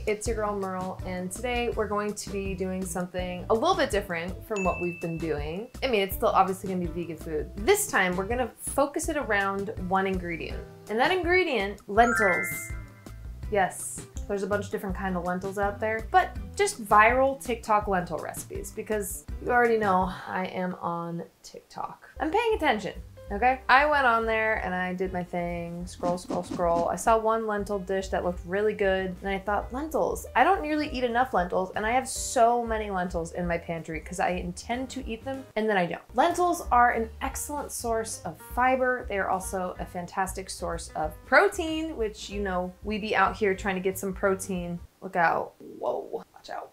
It's your girl Merle, and today we're going to be doing something a little bit different from what we've been doing. I mean, it's still obviously gonna be vegan food. This time we're gonna focus it around one ingredient, and that ingredient, lentils. Yes, there's a bunch of different kind of lentils out there, but just viral TikTok lentil recipes, because you already know I am on TikTok. I'm paying attention. Okay, I went on there and I did my thing, scroll, scroll, scroll. I saw one lentil dish that looked really good and I thought, lentils. I don't nearly eat enough lentils, and I have so many lentils in my pantry because I intend to eat them and then I don't. Lentils are an excellent source of fiber. They are also a fantastic source of protein, which, you know, we be out here trying to get some protein. Look out, whoa, watch out.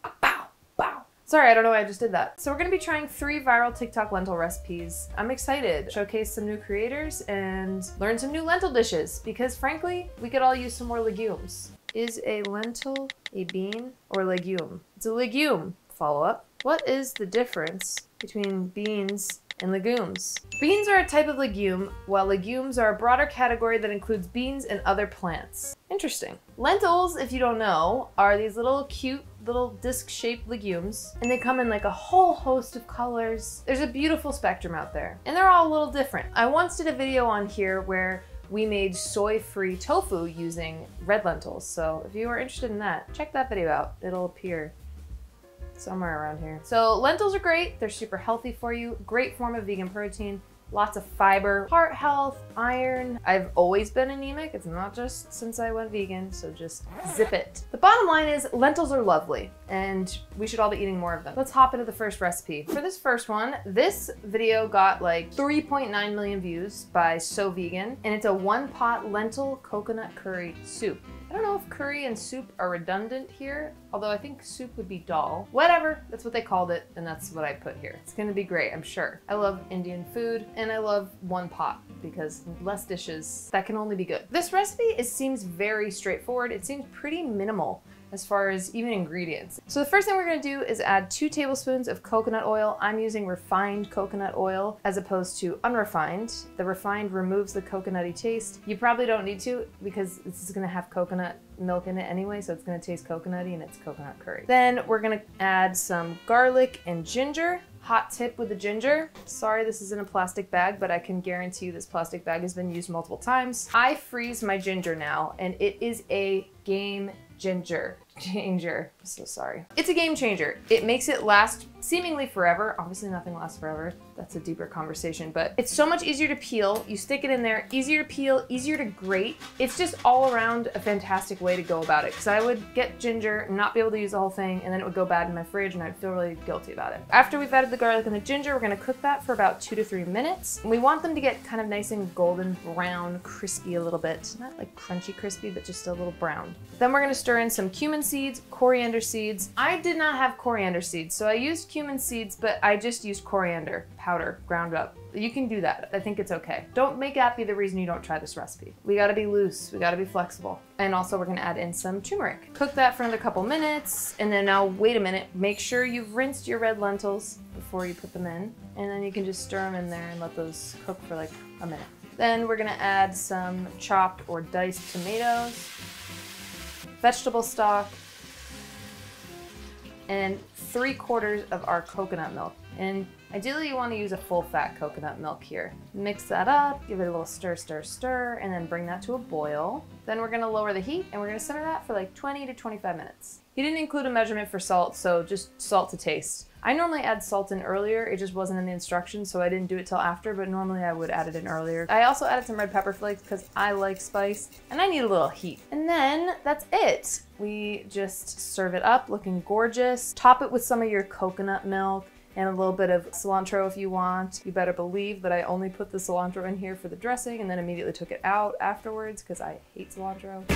Sorry, I don't know why I just did that. So we're gonna be trying 3 viral TikTok lentil recipes. I'm excited. Showcase some new creators and learn some new lentil dishes, because frankly, we could all use some more legumes. Is a lentil a bean or legume? It's a legume. Follow up. What is the difference between beans and legumes? Beans are a type of legume, while legumes are a broader category that includes beans and other plants. Interesting. Lentils, if you don't know, are these little cute little disc-shaped legumes, and they come in like a whole host of colors. There's a beautiful spectrum out there, and they're all a little different. I once did a video on here where we made soy-free tofu using red lentils, so if you are interested in that, check that video out. It'll appear somewhere around here. So lentils are great. They're super healthy for you. Great form of vegan protein. Lots of fiber, heart health, iron. I've always been anemic. It's not just since I went vegan, so just zip it. The bottom line is lentils are lovely and we should all be eating more of them. Let's hop into the first recipe. For this first one, this video got like 3.9 million views by So Vegan, and it's a 1-pot lentil coconut curry soup. I don't know if curry and soup are redundant here, although I think soup would be dal. Whatever, that's what they called it, and that's what I put here. It's gonna be great, I'm sure. I love Indian food, and I love 1 pot, because less dishes, that can only be good. This recipe seems very straightforward. It seems pretty minimal as far as even ingredients. So the first thing we're gonna do is add 2 tablespoons of coconut oil. I'm using refined coconut oil as opposed to unrefined. The refined removes the coconutty taste. You probably don't need to, because this is gonna have coconut milk in it anyway, so it's gonna taste coconutty and it's coconut curry. Then we're gonna add some garlic and ginger. Hot tip with the ginger. Sorry, this is in a plastic bag, but I can guarantee you this plastic bag has been used multiple times. I freeze my ginger now, and it is a game changer. I'm so sorry. It's a game changer. It makes it last seemingly forever. Obviously nothing lasts forever. That's a deeper conversation, but it's so much easier to peel. You stick it in there, easier to peel, easier to grate. It's just all around a fantastic way to go about it, because I would get ginger, not be able to use the whole thing, and then it would go bad in my fridge and I'd feel really guilty about it. After we've added the garlic and the ginger, we're gonna cook that for about 2 to 3 minutes. And we want them to get kind of nice and golden brown, crispy a little bit. Not like crunchy crispy, but just a little brown. Then we're gonna stir in some cumin seeds, coriander seeds. I did not have coriander seeds, so I used cumin seeds, but I just used coriander powder, ground up. You can do that. I think it's okay. Don't make that be the reason you don't try this recipe. We gotta be loose, we gotta be flexible. And also we're gonna add in some turmeric. Cook that for another couple minutes, and then now wait a minute. Make sure you've rinsed your red lentils before you put them in, and then you can just stir them in there and let those cook for like a minute. Then we're gonna add some chopped or diced tomatoes, vegetable stock, and 3/4 of our coconut milk. And ideally you want to use a full fat coconut milk here. Mix that up, give it a little stir, stir, stir, and then bring that to a boil. Then we're gonna lower the heat and we're gonna simmer that for like 20 to 25 minutes. He didn't include a measurement for salt, so just salt to taste. I normally add salt in earlier, it just wasn't in the instructions, so I didn't do it till after, but normally I would add it in earlier. I also added some red pepper flakes because I like spice, and I need a little heat. And then that's it. We just serve it up looking gorgeous. Top it with some of your coconut milk and a little bit of cilantro if you want. You better believe that I only put the cilantro in here for the dressing and then immediately took it out afterwards because I hate cilantro.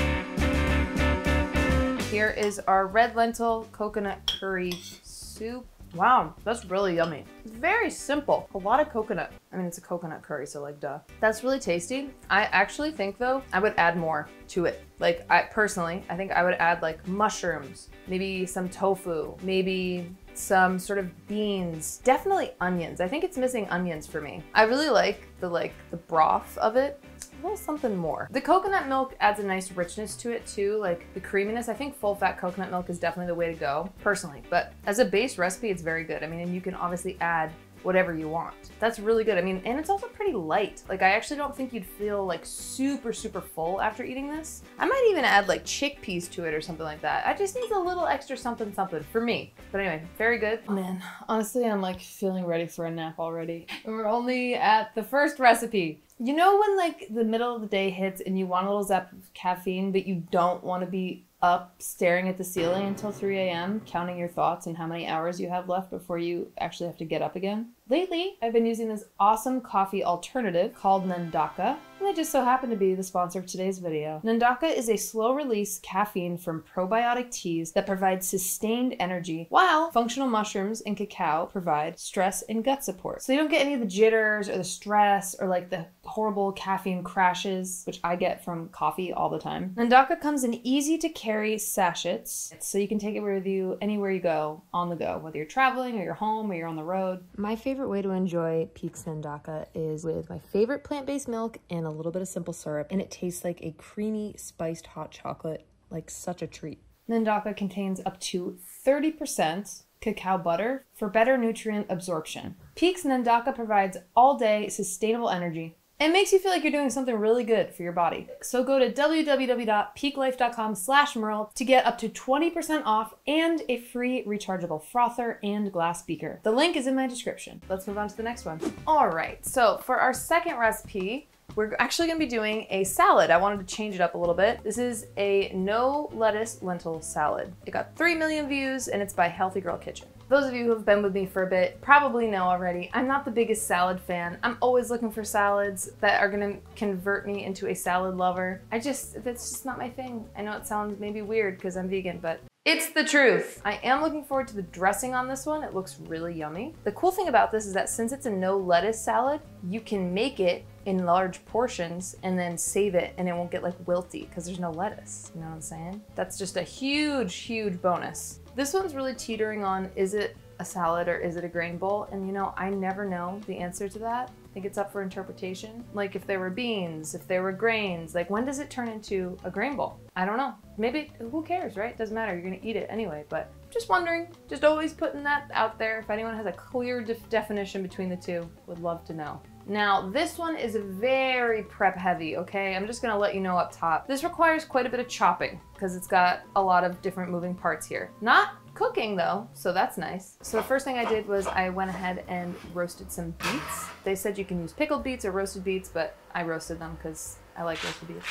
Here is our red lentil coconut curry soup. Wow, that's really yummy. It's very simple. A lot of coconut. I mean, it's a coconut curry, so like, duh. That's really tasty. I actually think though, I would add more to it. Like, I think I would add like mushrooms, maybe some tofu, maybe some sort of beans, definitely onions. I think it's missing onions for me. I really like the broth of it. A little something more. The coconut milk adds a nice richness to it too, like the creaminess. I think full fat coconut milk is definitely the way to go, personally. But as a base recipe, it's very good. I mean, and you can obviously add whatever you want. That's really good. I mean, and it's also pretty light. Like, I actually don't think you'd feel like super, super full after eating this. I might even add like chickpeas to it or something like that. I just need a little extra something, something for me. But anyway, very good. Oh, man, honestly, I'm like feeling ready for a nap already. And we're only at the first recipe. You know when like the middle of the day hits and you want a little zap of caffeine, but you don't want to be up staring at the ceiling until 3 a.m. counting your thoughts and how many hours you have left before you actually have to get up again? Lately, I've been using this awesome coffee alternative called Nandaka, and they just so happen to be the sponsor of today's video. Nandaka is a slow-release caffeine from probiotic teas that provides sustained energy, while functional mushrooms and cacao provide stress and gut support. So you don't get any of the jitters or the stress or like the horrible caffeine crashes, which I get from coffee all the time. Nandaka comes in easy-to-carry sachets, so you can take it with you anywhere you go, on the go, whether you're traveling or you're home or you're on the road. My favorite way to enjoy Peaks Nandaka is with my favorite plant-based milk and a little bit of simple syrup, and it tastes like a creamy spiced hot chocolate, like such a treat. Nandaka contains up to 30% cacao butter for better nutrient absorption. Peaks Nandaka provides all-day sustainable energy. It makes you feel like you're doing something really good for your body. So go to www.peaklife.com/Merle to get up to 20% off and a free rechargeable frother and glass beaker. The link is in my description. Let's move on to the next one. All right, so for our second recipe, we're actually gonna be doing a salad. I wanted to change it up a little bit. This is a no lettuce lentil salad. It got 3 million views and it's by HealthyGirlKitchen. Those of you who have been with me for a bit probably know already, I'm not the biggest salad fan. I'm always looking for salads that are gonna convert me into a salad lover. That's just not my thing. I know it sounds maybe weird because I'm vegan, but it's the truth. I am looking forward to the dressing on this one. It looks really yummy. The cool thing about this is that since it's a no lettuce salad, you can make it in large portions and then save it and it won't get like wilty because there's no lettuce. You know what I'm saying? That's just a huge, huge bonus. This one's really teetering on, is it a salad or is it a grain bowl? And you know, I never know the answer to that. I think it's up for interpretation. Like if there were beans, if there were grains, like when does it turn into a grain bowl? I don't know. Maybe, who cares, right? Doesn't matter, you're gonna eat it anyway, but just wondering, just always putting that out there. If anyone has a clear definition between the two, would love to know. Now, this one is very prep heavy, okay? I'm just gonna let you know up top. This requires quite a bit of chopping because it's got a lot of different moving parts here. Not cooking though, so that's nice. So the first thing I did was I went ahead and roasted some beets. They said you can use pickled beets or roasted beets, but I roasted them because I like roasted beets.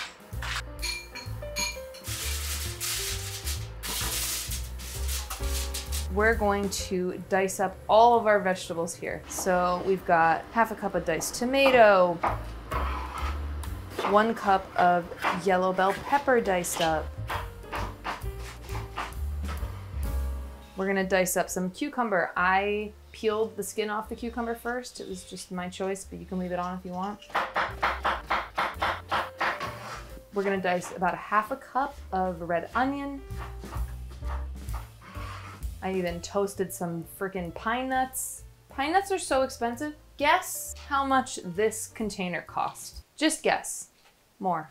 We're going to dice up all of our vegetables here. So we've got half a cup of diced tomato, 1 cup of yellow bell pepper diced up. We're gonna dice up some cucumber. I peeled the skin off the cucumber first. It was just my choice, but you can leave it on if you want. We're gonna dice about half a cup of red onion. I even toasted some freaking pine nuts. Pine nuts are so expensive. Guess how much this container cost. Just guess. More.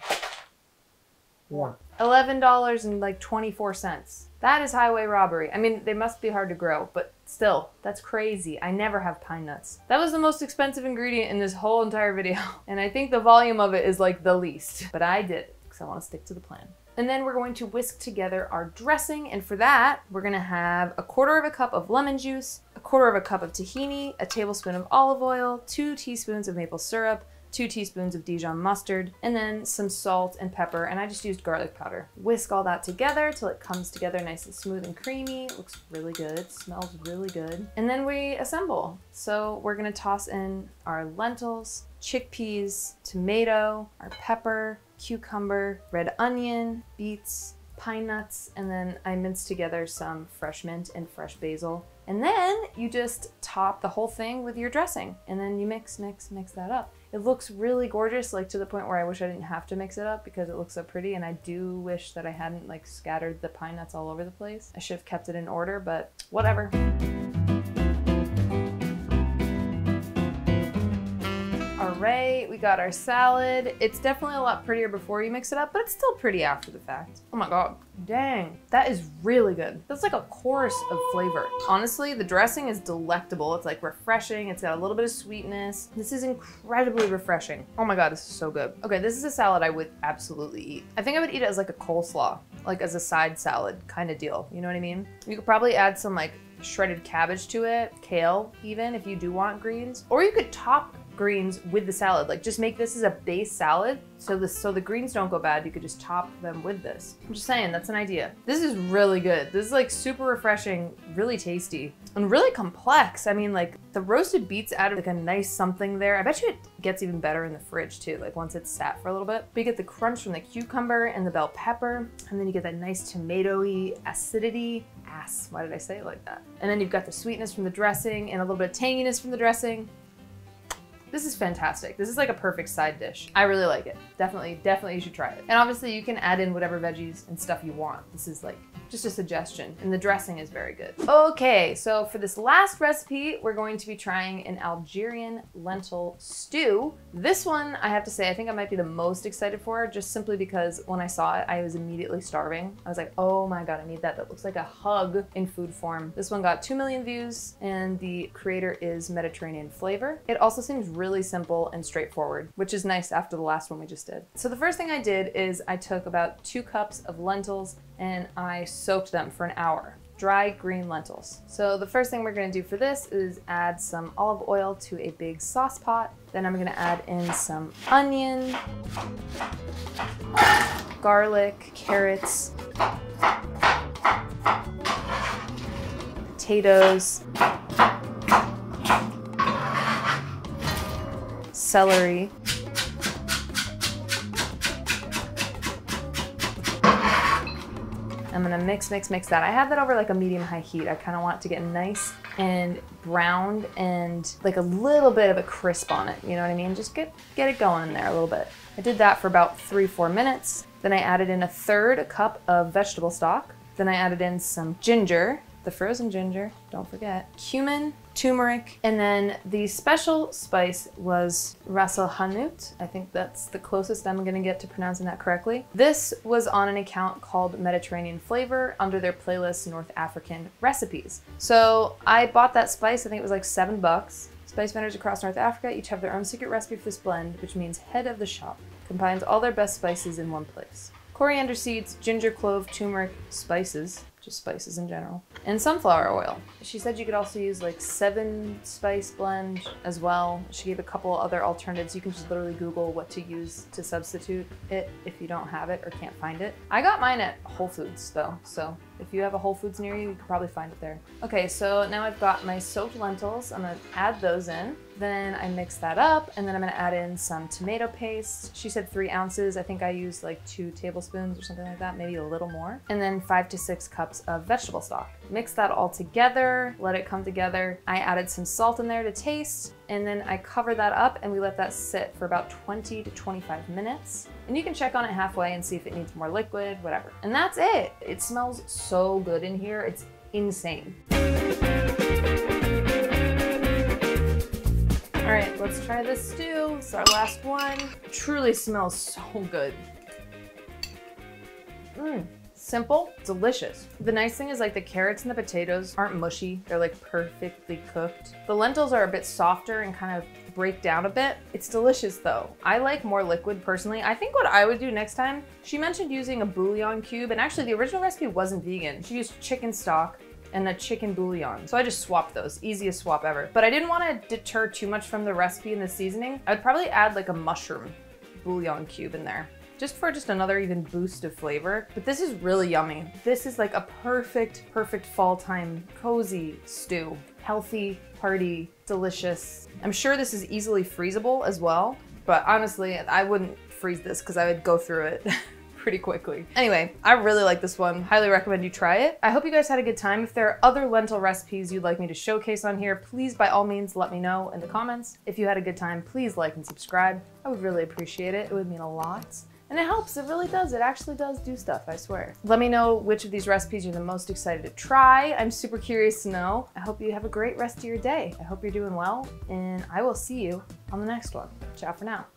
$11.24. That is highway robbery. I mean, they must be hard to grow, but still, that's crazy. I never have pine nuts. That was the most expensive ingredient in this whole entire video. And I think the volume of it is like the least, but I did it because I want to stick to the plan. And then we're going to whisk together our dressing. And for that, we're gonna have 1/4 cup of lemon juice, 1/4 cup of tahini, a tablespoon of olive oil, 2 teaspoons of maple syrup, 2 teaspoons of Dijon mustard, and then some salt and pepper, and I just used garlic powder. Whisk all that together till it comes together nice and smooth and creamy. It looks really good, smells really good. And then we assemble. So we're gonna toss in our lentils, chickpeas, tomato, our pepper, cucumber, red onion, beets, pine nuts, and then I minced together some fresh mint and fresh basil. And then you just top the whole thing with your dressing, and then you mix that up. It looks really gorgeous, like to the point where I wish I didn't have to mix it up because it looks so pretty, and I do wish that I hadn't like scattered the pine nuts all over the place. I should have kept it in order, but whatever. puree, we got our salad. It's definitely a lot prettier before you mix it up, but it's still pretty after the fact. Oh my God, dang, that is really good. That's like a chorus of flavor. Honestly, the dressing is delectable. It's like refreshing. It's got a little bit of sweetness. This is incredibly refreshing. Oh my God, this is so good. Okay, this is a salad I would absolutely eat. I think I would eat it as like a coleslaw, like as a side salad kind of deal. You know what I mean? You could probably add some like shredded cabbage to it, kale even if you do want greens, or you could top greens with the salad. Like just make this as a base salad so the greens don't go bad. You could just top them with this. I'm just saying, that's an idea. This is really good. This is like super refreshing, really tasty, and really complex. I mean, like the roasted beets added like a nice something there. I bet you it gets even better in the fridge too, like once it's sat for a little bit. But you get the crunch from the cucumber and the bell pepper, and then you get that nice tomatoey acidity. Why did I say it like that? And then you've got the sweetness from the dressing and a little bit of tanginess from the dressing. This is fantastic. This is like a perfect side dish. I really like it. Definitely you should try it. And obviously you can add in whatever veggies and stuff you want. This is like just a suggestion, and the dressing is very good. Okay, so for this last recipe, we're going to be trying an Algerian lentil stew. This one, I have to say, I think I might be the most excited for, just simply because when I saw it, I was immediately starving. I was like, oh my God, I need that. That looks like a hug in food form. This one got 2 million views, and the creator is Mediterranean Flavor. It also seems really simple and straightforward, which is nice after the last one we just did. So the first thing I did is I took about 2 cups of lentils and I soaked them for an hour. Dry green lentils. So the first thing we're gonna do for this is add some olive oil to a big sauce pot. Then I'm gonna add in some onion, garlic, carrots, potatoes, celery, I'm gonna mix that. I have that over like a medium-high heat. I kind of want it to get nice and browned and like a little bit of a crisp on it. You know what I mean? Just get it going in there a little bit. I did that for about 3-4 minutes. Then I added in 1/3 cup of vegetable stock. Then I added in some ginger, the frozen ginger, don't forget, cumin, turmeric, and then the special spice was ras el hanout. I think that's the closest I'm gonna get to pronouncing that correctly. This was on an account called Mediterranean Flavor under their playlist North African Recipes. So I bought that spice, I think it was like $7. Spice vendors across North Africa each have their own secret recipe for this blend, which means head of the shop. Combines all their best spices in one place. Coriander seeds, ginger, clove, turmeric, spices, just spices in general, and sunflower oil. She said you could also use like 7-spice blend as well. She gave a couple other alternatives. You can just literally Google what to use to substitute it if you don't have it or can't find it. I got mine at Whole Foods though, so if you have a Whole Foods near you, you can probably find it there. Okay, so now I've got my soaked lentils. I'm gonna add those in. Then I mix that up, and then I'm gonna add in some tomato paste. She said 3 ounces. I think I used like 2 tablespoons or something like that, maybe a little more. And then 5 to 6 cups of vegetable stock. Mix that all together, let it come together. I added some salt in there to taste, and then I cover that up and we let that sit for about 20 to 25 minutes. And you can check on it halfway and see if it needs more liquid, whatever. And that's it. It smells so good in here. It's insane. All right, let's try this stew. It's our last one. It truly smells so good. Simple, delicious. The nice thing is like the carrots and the potatoes aren't mushy. They're like perfectly cooked. The lentils are a bit softer and kind of break down a bit. It's delicious though. I like more liquid personally. I think what I would do next time, she mentioned using a bouillon cube, and actually the original recipe wasn't vegan. She used chicken stock and a chicken bouillon. So I just swapped those, easiest swap ever. But I didn't want to deter too much from the recipe and the seasoning. I'd probably add like a mushroom bouillon cube in there, just for another even boost of flavor. But this is really yummy. This is like a perfect fall time cozy stew. Healthy, hearty, delicious. I'm sure this is easily freezable as well, but honestly, I wouldn't freeze this because I would go through it pretty quickly. Anyway, I really like this one. Highly recommend you try it. I hope you guys had a good time. If there are other lentil recipes you'd like me to showcase on here, please by all means let me know in the comments. If you had a good time, please like and subscribe. I would really appreciate it. It would mean a lot. And it helps, it really does. It actually does do stuff, I swear. Let me know which of these recipes you're the most excited to try. I'm super curious to know. I hope you have a great rest of your day. I hope you're doing well, and I will see you on the next one. Ciao for now.